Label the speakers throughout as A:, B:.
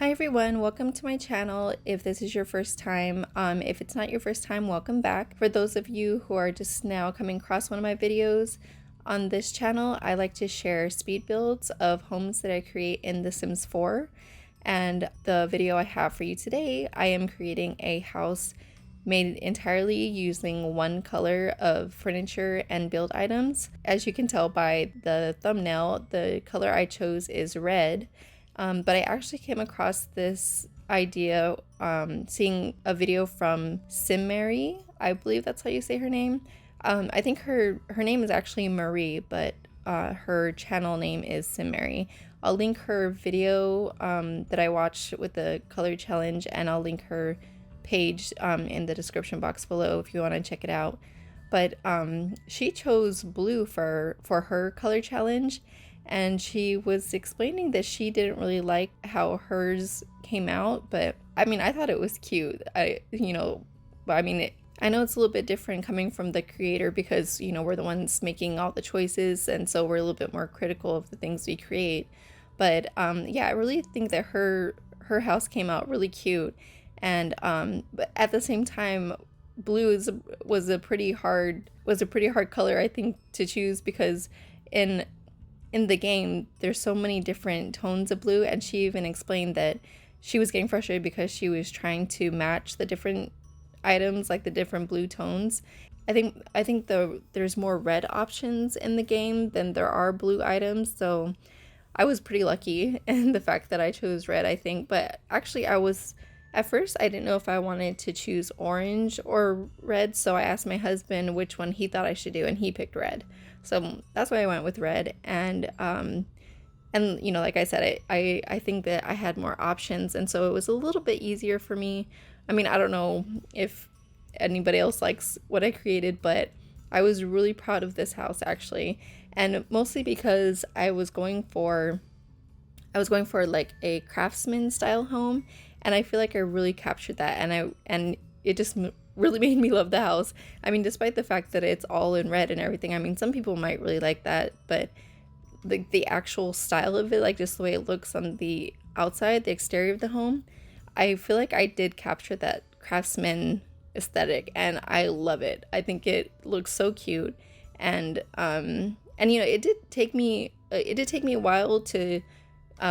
A: Hi everyone, welcome to my channel. If this is your first time, if it's not your first time, welcome back. For those of you who are just now coming across one of my videos, on this channel I like to share speed builds of homes that I create in The Sims 4. And the video I have for you today, I am creating a house made entirely using one color of furniture and build items. As you can tell by the thumbnail, the color I chose is red. But I actually came across this idea seeing a video from Simmary. I believe that's how you say her name. I think her name is actually Marie, but her channel name is Simmary. I'll link her video that I watched with the color challenge, and I'll link her page in the description box below if you want to check it out. But she chose blue for her color challenge, and she was explaining that she didn't really like how hers came out, but I mean, I thought it was cute. I know it's a little bit different coming from the creator because, we're the ones making all the choices, and so we're a little bit more critical of the things we create. But yeah, I really think that her house came out really cute, and but at the same time, blue was a pretty hard color, I think, to choose, because in the game there's so many different tones of blue, and she even explained that she was getting frustrated because she was trying to match the different items, like the different blue tones. I think there's more red options in the game than there are blue items, so I was pretty lucky in the fact that I chose red, I think. But actually, at first I didn't know if I wanted to choose orange or red, so I asked my husband which one he thought I should do, and he picked red. So that's why I went with red. And like I said, I think that I had more options, and so it was a little bit easier for me. I mean, I don't know if anybody else likes what I created, but I was really proud of this house, actually, and mostly because I was going for like a Craftsman style home, and I feel like I really captured that, and it just really made me love the house. I mean, despite the fact that it's all in red and everything, I mean, some people might really like that, but the actual style of it, like just the way it looks on the outside, the exterior of the home, I feel like I did capture that Craftsman aesthetic, and I love it. I think it looks so cute, and it did take me a while to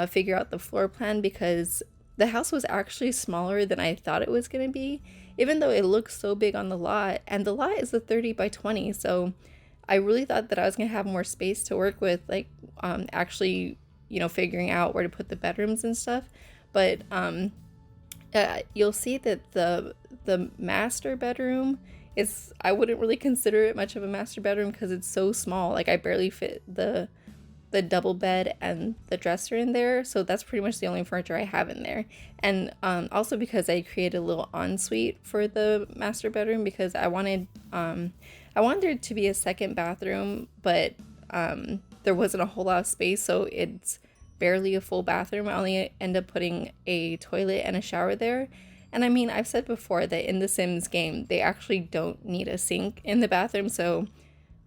A: figure out the floor plan, because the house was actually smaller than I thought it was going to be, even though it looks so big on the lot, and the lot is a 30 by 20, so I really thought that I was going to have more space to work with, like actually figuring out where to put the bedrooms and stuff. But you'll see that the master bedroom is, I wouldn't really consider it much of a master bedroom because it's so small. Like, I barely fit the double bed and the dresser in there, so that's pretty much the only furniture I have in there. And also because I created a little ensuite for the master bedroom, because I wanted there to be a second bathroom, but there wasn't a whole lot of space, so it's barely a full bathroom. I only end up putting a toilet and a shower there. And I mean, I've said before that in the Sims game, they actually don't need a sink in the bathroom, so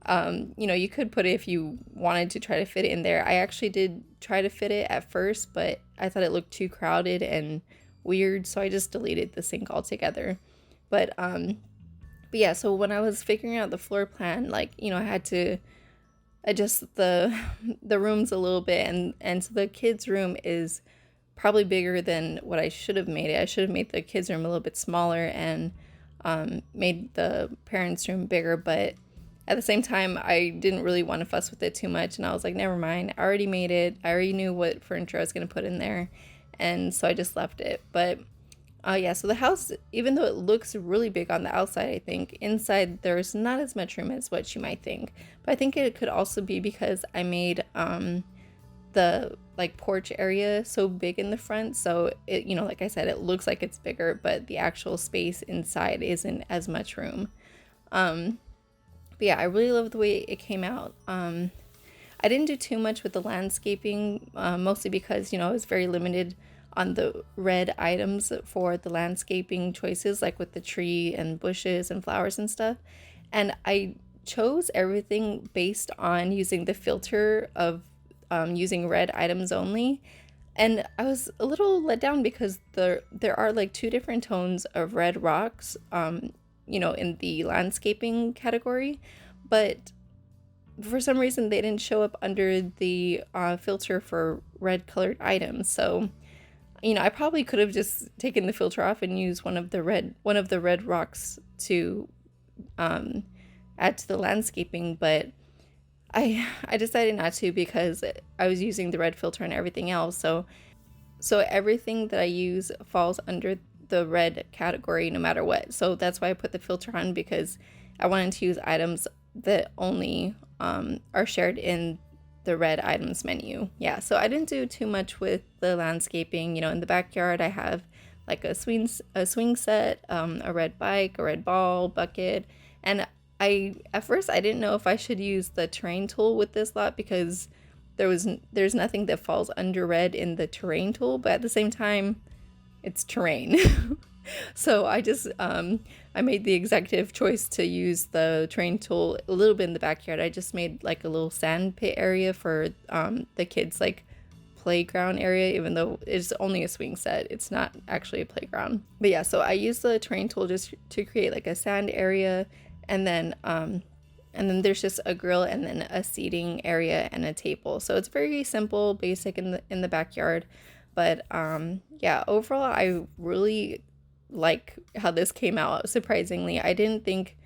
A: you could put it if you wanted to try to fit it in there. I actually did try to fit it at first, but I thought it looked too crowded and weird, so I just deleted the sink altogether. But yeah, so when I was figuring out the floor plan, like, I had to adjust the rooms a little bit, and so the kids' room is probably bigger than what I should have made it. I should have made the kids' room a little bit smaller and made the parents' room bigger, but at the same time, I didn't really want to fuss with it too much, and I was like, never mind, I already made it. I already knew what furniture I was going to put in there, and so I just left it. But yeah, so the house, even though it looks really big on the outside, I think inside there's not as much room as what you might think. But I think it could also be because I made the like porch area so big in the front, so it, like I said, it looks like it's bigger, but the actual space inside isn't as much room. But yeah, I really love the way it came out. I didn't do too much with the landscaping, mostly because, I was very limited on the red items for the landscaping choices, like with the tree and bushes and flowers and stuff. And I chose everything based on using the filter of using red items only. And I was a little let down because there are like two different tones of red rocks, you know, in the landscaping category, but for some reason they didn't show up under the filter for red colored items. So, you know, I probably could have just taken the filter off and used one of the red rocks to add to the landscaping, but I decided not to because I was using the red filter and everything else. So everything that I use falls under the red category no matter what. So that's why I put the filter on, because I wanted to use items that only are shared in the red items menu. Yeah, so I didn't do too much with the landscaping. You know, in the backyard I have like a swing set, a red bike, a red ball, bucket, and at first I didn't know if I should use the terrain tool with this lot because there's nothing that falls under red in the terrain tool, but at the same time it's terrain. So I just I made the executive choice to use the terrain tool a little bit in the backyard. I just made like a little sand pit area for the kids like playground area, even though it's only a swing set, it's not actually a playground. But yeah, so I used the terrain tool just to create like a sand area, and then there's just a grill and then a seating area and a table. So it's very simple, basic in the backyard. But yeah, overall I really like how this came out. Surprisingly, I didn't think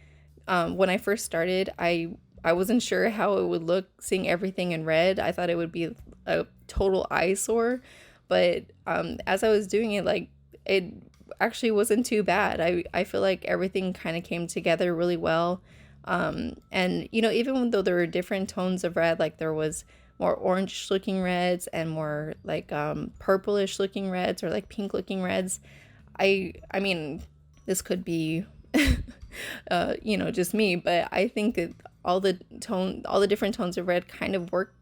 A: when I first started, I wasn't sure how it would look seeing everything in red. I thought it would be a total eyesore, but as I was doing it, like, it actually wasn't too bad. I feel like everything kind of came together really well. And you know, even though there were different tones of red, like there was more orange looking reds and more like purplish looking reds or like pink looking reds, I mean, this could be you know, just me, but I think that all the different tones of red kind of work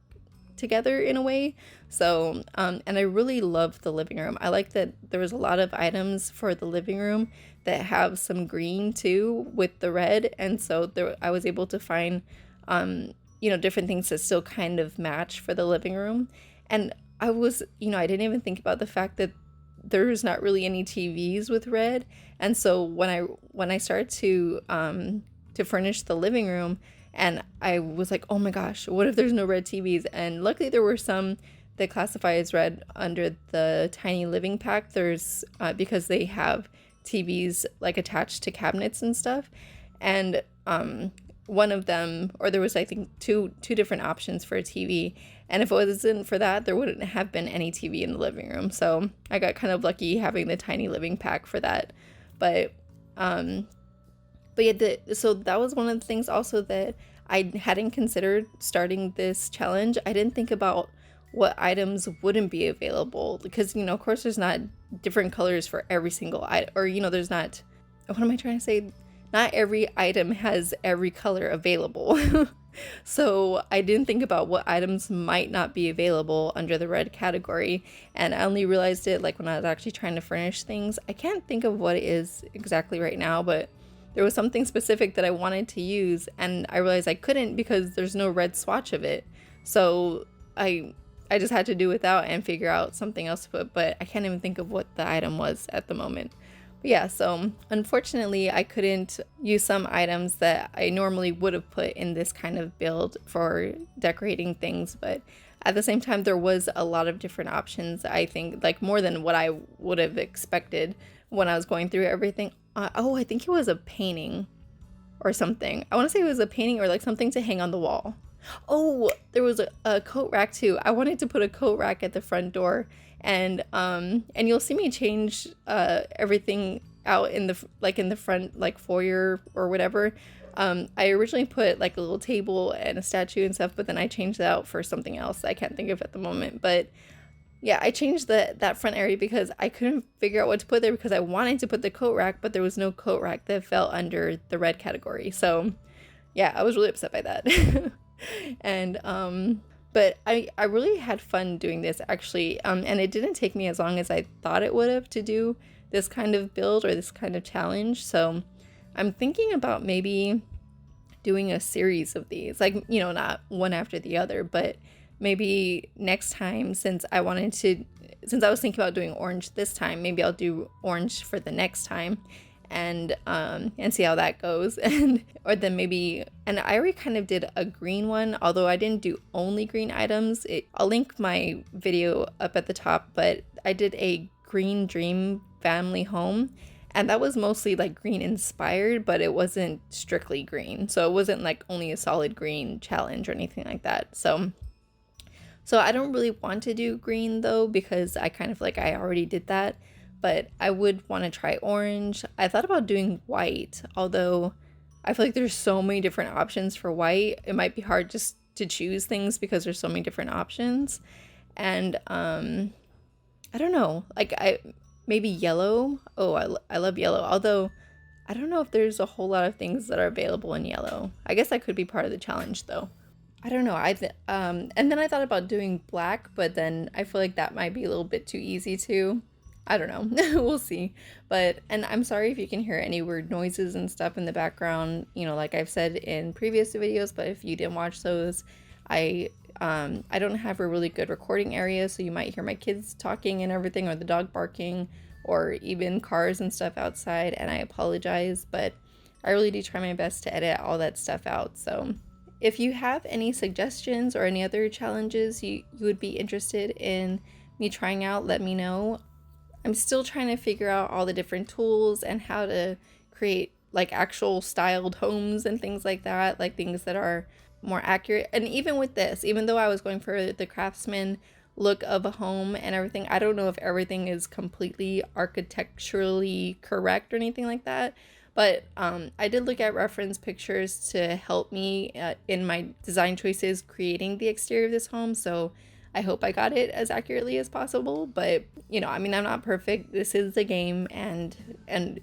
A: together in a way. So and I really love the living room. I like that there was a lot of items for the living room that have some green too with the red, and so I was able to find you know, different things that still kind of match for the living room. And I was, you know, I didn't even think about the fact that there's not really any TVs with red, and so when I started to furnish the living room, and I was like, oh my gosh, what if there's no red TVs? And luckily there were some that classify as red under the tiny living pack. There's because they have TVs like attached to cabinets and stuff, and one of them, or there was I think two different options for a TV, and if it wasn't for that, there wouldn't have been any TV in the living room. So I got kind of lucky having the tiny living pack for that. But yeah, so that was one of the things also that I hadn't considered starting this challenge. I didn't think about what items wouldn't be available, because, you know, of course there's not different colors for every single item, or, you know, there's not, what am I trying to say? Not every item has every color available. So I didn't think about what items might not be available under the red category, and I only realized it like when I was actually trying to furnish things. I can't think of what it is exactly right now, but there was something specific that I wanted to use, and I realized I couldn't because there's no red swatch of it. So I just had to do without and figure out something else to put, but I can't even think of what the item was at the moment. But yeah, so unfortunately I couldn't use some items that I normally would have put in this kind of build for decorating things, but at the same time there was a lot of different options. I think like more than what I would have expected when I was going through everything. Oh, I think it was a painting or something. I want to say it was a painting or like something to hang on the wall. Oh, there was a coat rack too. I wanted to put a coat rack at the front door, and you'll see me change everything out in the front like foyer or whatever. I originally put like a little table and a statue and stuff, but then I changed that out for something else I can't think of at the moment. But yeah, I changed that front area because I couldn't figure out what to put there, because I wanted to put the coat rack, but there was no coat rack that fell under the red category. So yeah, I was really upset by that. And but I really had fun doing this actually, and it didn't take me as long as I thought it would have to do this kind of build or this kind of challenge. So I'm thinking about maybe doing a series of these, like, you know, not one after the other, but maybe next time, since I wanted to since I was thinking about doing orange this time, maybe I'll do orange for the next time and see how that goes. And or then maybe, and I already kind of did a green one, although I didn't do only green items. I'll link my video up at the top, but I did a green dream family home, and that was mostly like green inspired, but it wasn't strictly green, so it wasn't like only a solid green challenge or anything like that. So I don't really want to do green though, because I kind of like, I already did that, but I would want to try orange. I thought about doing white, although I feel like there's so many different options for white. It might be hard just to choose things because there's so many different options. And I don't know, like maybe yellow. Oh, I love yellow, although I don't know if there's a whole lot of things that are available in yellow. I guess that could be part of the challenge though. I don't know. And then I thought about doing black, but then I feel like that might be a little bit too easy too. I don't know. We'll see. But, and I'm sorry if you can hear any weird noises and stuff in the background, you know, like I've said in previous videos, but if you didn't watch those, I don't have a really good recording area, so you might hear my kids talking and everything, or the dog barking, or even cars and stuff outside, and I apologize, but I really do try my best to edit all that stuff out. So if you have any suggestions or any other challenges you would be interested in me trying out, let me know. I'm still trying to figure out all the different tools and how to create like actual styled homes and things like that, like things that are more accurate. And even with this, even though I was going for the Craftsman look of a home and everything, I don't know if everything is completely architecturally correct or anything like that. But I did look at reference pictures to help me in my design choices creating the exterior of this home. So I hope I got it as accurately as possible. But, you know, I mean, I'm not perfect. This is the game, and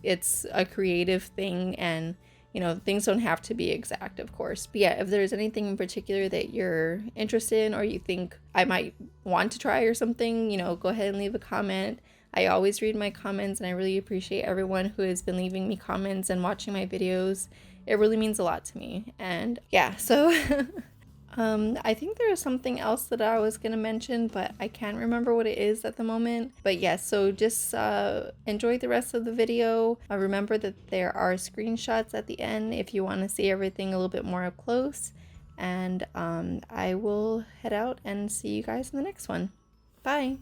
A: it's a creative thing, and, you know, things don't have to be exact, of course. But yeah, if there's anything in particular that you're interested in or you think I might want to try or something, you know, go ahead and leave a comment. I always read my comments, and I really appreciate everyone who has been leaving me comments and watching my videos. It really means a lot to me. And yeah, so I think there was something else that I was gonna mention, but I can't remember what it is at the moment. But yeah, so just enjoy the rest of the video. Remember that there are screenshots at the end if you want to see everything a little bit more up close. And I will head out and see you guys in the next one. Bye!